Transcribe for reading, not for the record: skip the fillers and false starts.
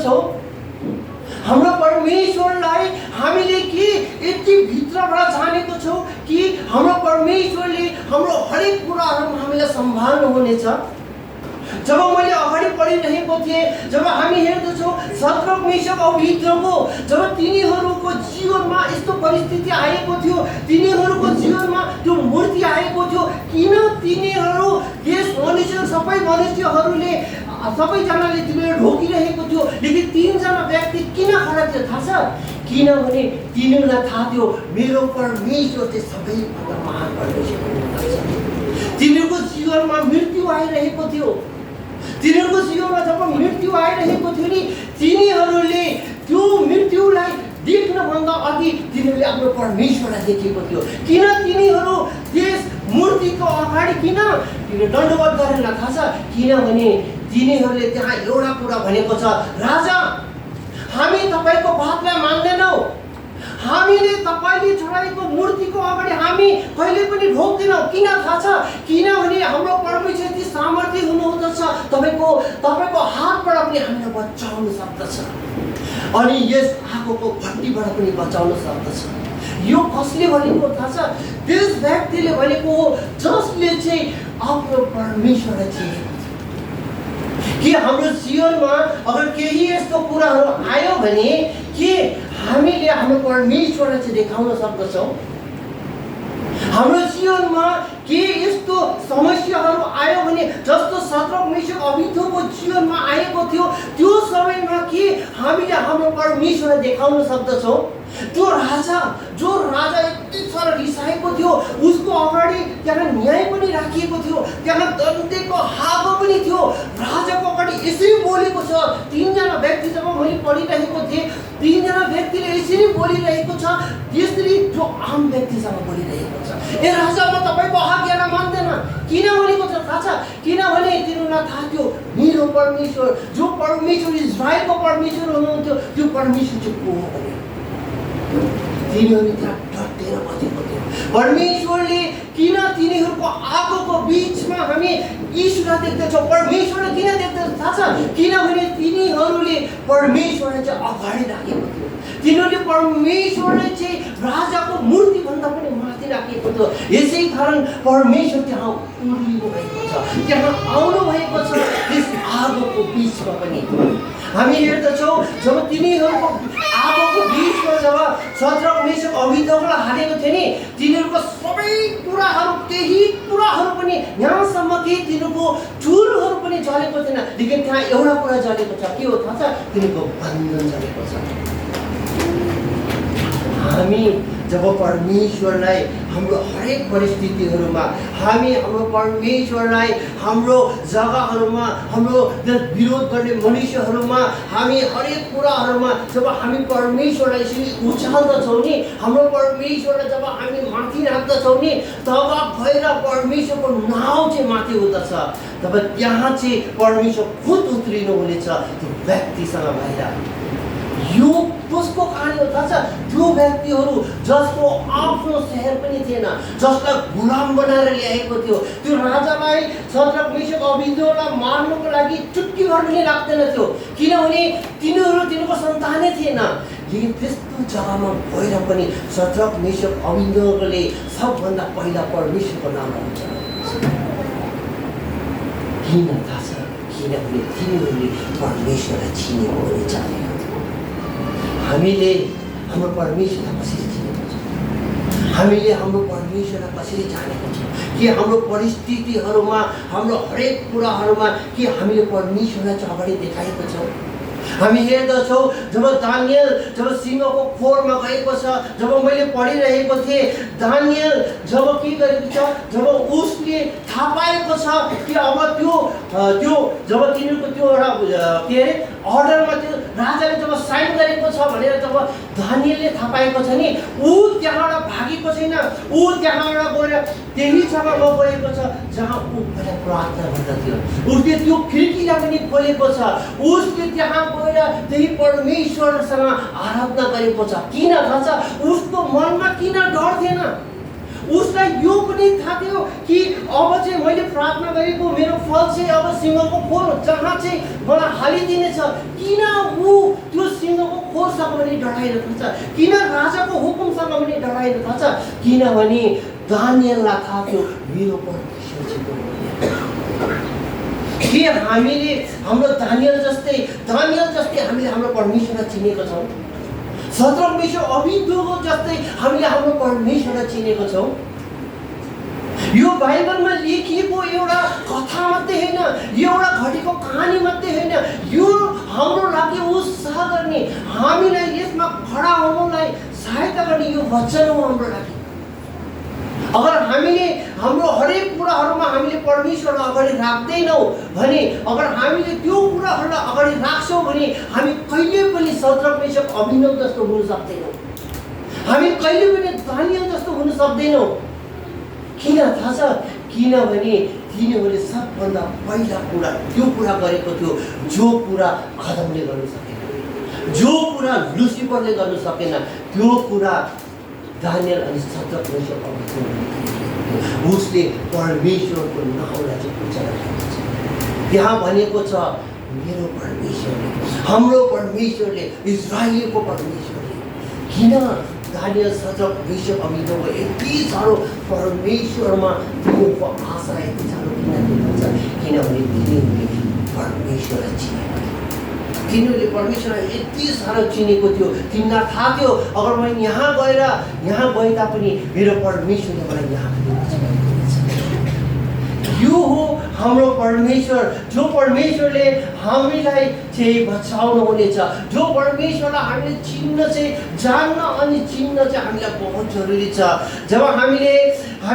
जान्दछौँ हाम्रो परमेश्वरलाई हामीले के यति भित्रबाट जानेको छौँ कि हाम्रो परमेश्वरले हाम्रो हरेक कुराहरूमा हामीलाई सम्हाल्नु हुनेछ। जब मैले अगाडि पढिरहेको थिएँ, जब हामी हेर्दछौँ शद्रक मेशक अबेदनगो जब तिनीहरूको जीवनमा यस्तो परिस्थिति आएको थियो, तिनीहरूको जीवनमा त्यो मूर्ति आएको थियो, किन तिनीहरू त्यस मनुष्य सबै मनुष्यहरूले सबैजनाले तिनीहरू ढोकिरहेको थियो, लेकिन तीनजना व्यक्ति किन खडा थियो थाहा छ? किनभने तिनीहरूलाई थाहा थियो मेरो परमेश्वर चाहिँ सबैभन्दा महान परमेश्वर हुनुहुन्छ। तिनीहरूको जीवनमा मृत्यु आइरहेको थियो, तिनीहरूको जीवनमा जब मृत्यु आइरहेको थियो नि, तिनीहरूले त्यो मृत्युलाई देख्नभन्दा अघि तिनीहरूले आफ्नो परमेश्वरलाई देखेको थियो। किन तिनीहरू त्यस मूर्तिको अगाडि किन दण्डवत गरेन थाहा छ? किनभने तिनीहरूले त्यहाँ एउटा कुरा भनेको छ, राजा हामी तपाईँको बातलाई मान्दैनौँ, हामीले तपाईँले चढाएको मूर्तिको अगाडि हामी कहिले पनि ढोक्दैनौँ। किन थाहा छ? किनभने हाम्रो परमेश्वर यति सामर्थ्य हुनुहुँदछ, तपाईँको हातबाट पनि हामीलाई बचाउन सक्दछ अनि यस आगोको भट्टीबाट पनि बचाउन सक्दछ। यो कसले भनेको थाहा छ? त्यस व्यक्तिले भनेको हो जसले चाहिँ आफ्नो परमेश्वरलाई चिनेको छ। कि हाम्रो जीवनमा अगर केही यस्तो कुराहरू आयो भने के हामीले हाम्रो परमेश्वरलाई चाहिँ देखाउन सक्दछौँ? हाम्रो जीवनमा के यस्तो समस्याहरू आयो भने जस्तो शद्रक मेशक अबेदनगोको जीवनमा आएको थियो, त्यो समयमा के हामीले हाम्रो परमेश्वरलाई देखाउन सक्दछौँ? जो राजा यति साह्रो रिसाएको थियो, उसको अगाडि त्यहाँ न्याय पनि राखिएको थियो, त्यहाँ दण्डेको हाँगो पनि थियो, राजाको अगाडि यसरी बोलेको छ। तीनजना व्यक्ति जब मैले पढिरहेको थिएँ, तीनजना व्यक्तिले यसरी बोलिरहेको छ, त्यसरी जो आम व्यक्तिसँग बोलिरहेको छ। ए राजा, म तपाईँको आज्ञालाई मान्दैन। किन भनेको छ थाहा छ? किनभने तिनीहरूलाई थाहा थियो मेरो परमेश्वर, जो परमेश्वर इजरायलको परमेश्वर हुनुहुन्थ्यो, त्यो परमेश्वर चाहिँ को हो भने तिनीहरू त्यहाँ डटेर बसेको थियो। परमेश्वरले किन तिनीहरूको आगोको बिचमा हामी ईश्वरलाई देख्दछौँ, परमेश्वरलाई किन देख्दछौँ थाहा छ? किनभने तिनीहरूले परमेश्वरलाई चाहिँ अगाडि राखेको थियो, तिनीहरूले परमेश्वरलाई चाहिँ राजाको मूर्तिभन्दा पनि माथि राखेको थियो। यसै कारण परमेश्वर त्यहाँ उर्लिनु भएको छ, त्यहाँ आउनु भएको छ त्यस आगोको बिचमा पनि। हामी हेर्दछौँ जब तिनीहरूको आगोको बिचमा जब शद्रक मेशक अबेदनगोलाई हालेको थियो नि, तिनीहरूको सबै कुराहरू केही कुराहरू पनि यहाँसम्म कि तिनीहरूको चुलहरू पनि जलेको थिएन, लेकिन त्यहाँ एउटा कुरा जलेको छ। के हो थाहा छ? तिनीहरूको बन्धन जलेको छ। हामी जब परमेश्वरलाई हाम्रो हरेक परिस्थितिहरूमा, हामी हाम्रो परमेश्वरलाई हाम्रो जग्गाहरूमा, हाम्रो विरोध गर्ने मनुष्यहरूमा, हामी हरेक कुराहरूमा जब हामी परमेश्वरलाई यसरी उचाल्दछौँ नि, हाम्रो परमेश्वरलाई जब हामी माथि राख्दछौँ नि, तब गएर परमेश्वरको नाउँ चाहिँ माथि हुँदछ। तब त्यहाँ चाहिँ परमेश्वर खुद उत्रिनु हुनेछ त्यो व्यक्तिसँग भएर। यो कसको कहानी हो थाहा छ? त्यो व्यक्तिहरू जसको आफ्नो शहर पनि थिएन, जसलाई गुलाम बनाएर ल्याएको थियो, त्यो राजालाई शद्रक मेशक अबेदनगोलाई मार्नुको लागि चुट्की गर्न पनि लाग्दैन थियो, किनभने तिनीहरूको सन्तानै थिएन। लेकिन त्यस्तो जग्गामा गएर पनि शद्रक मेशक अबेदनगोले सबभन्दा पहिला परमेश्वरको नाम लिन्छ। किन थाहा छ? किनभने तिनीहरूले परमेश्वरलाई चिनेको हुने जानेको। हामीले हाम्रो परमेश्वरलाई कसरी चिनेको छौँ? हामीले हाम्रो परमेश्वरलाई कसरी जानेको छौँ? कि हाम्रो परिस्थितिहरूमा, हाम्रो हरेक कुराहरूमा कि हामीले परमेश्वरलाई चाहिँ अगाडि देखाएको छौँ? हामी हेर्दछौँ जब दानियल जब सिंहको खोरमा गएको छ, जब मैले पढिरहेको थिएँ, दानियल जब के गरेको छ, जब उसले थाहा पाएको छ कि अब त्यो जब तिनीहरूको त्यो एउटा के अरे अर्डरमा त्यो राजाले जब साइन गरेको छ भनेर जब दानियलले थाहा पाएको छ नि, ऊ त्यहाँबाट भागेको छैन, ऊ त्यहाँबाट गएर त्यही जग्गामा गएको छ जहाँ ऊ पहिला प्रार्थना गर्दथ्यो। उसले त्यो खिड्कीलाई पनि खोलेको छ, उसले त्यहाँ गएर त्यही परमेश्वरसँग आराधना गरेको छ। किन थाहा छ? उसको मनमा किन डर थिएन? उसलाई यो पनि थाहा थियो कि अब चाहिँ मैले प्रार्थना गरेको मेरो फल चाहिँ अब सिंहको खोर जहाँ चाहिँ मलाई हालिदिनेछ। किन ऊ त्यो सिंहको खोरसँग पनि डराइरहेको छ? किन राजाको हुकुमसँग पनि डराइरहेको छ? किनभने दानियललाई थाहा थियो मेरो परमेश्वर चाहिँ के हामीले हाम्रो दानियल जस्तै हामीले हाम्रो परमेश्वरलाई चिनेको छौँ? सदरक मेशक अबेदनगो जस्तै हामीले हाम्रो परमेश्वरलाई चिनेको छौँ? यो बाइबलमा लेखिएको एउटा कथा मात्रै होइन, यो एउटा घटेको कहानी मात्रै होइन, यो हाम्रो लागि उत्साह गर्ने, हामीलाई यसमा खडा हुनलाई सहायता गर्ने यो वचन हो हाम्रो लागि। अगर हामीले हाम्रो हरेक कुराहरूमा हामीले परमेश्वरलाई अगाडि राख्दैनौँ भने, अगर हामीले त्यो कुराहरूलाई अगाडि राख्छौँ भने हामी कहिले पनि सदरक मेशक अबेदनगो जस्तो हुन सक्दैनौँ। हामी कहिले पनि दानियल जस्तो हुन सक्दैनौँ। किन थाहा छ? किनभने तिनीहरूले सबभन्दा पहिला कुरा त्यो कुरा गरेको थियो जो कुरा आदमले गर्न सकेन, जो कुरा लुसिफरले गर्न सकेन, त्यो कुरा दानियल अनि सदरक मेशक अबेदनगोले उसले परमेश्वरको नाउँलाई चाहिँ उच्चारण गरेको छ। यहाँ भनेको छ मेरो परमेश्वरले, हाम्रो परमेश्वरले, इजरायलको परमेश्वरले। किन दानियल सदरक मेशक अबेदनगो यति साह्रो परमेश्वरमा तिनीहरूको आशा यति साह्रो किन दिनुहुन्छ? किनभने तिनीहरूले परमेश्वरलाई चिनेको थियो। तिनीहरूले परमेश्वरलाई यति साह्रो चिनेको थियो, तिमीलाई थाहा थियो अगर म यहाँ गए तापनि मेरो परमेश्वरले मलाई यहाँ यो हो हाम्रो परमेश्वर, जो परमेश्वरले हामीलाई चाहिँ बचाउनु हुनेछ, जो परमेश्वरलाई हामीले चिन्न चाहिँ जान्न अनि चिन्न चाहिँ हामीलाई बहुत जरुरी छ। जब हामीले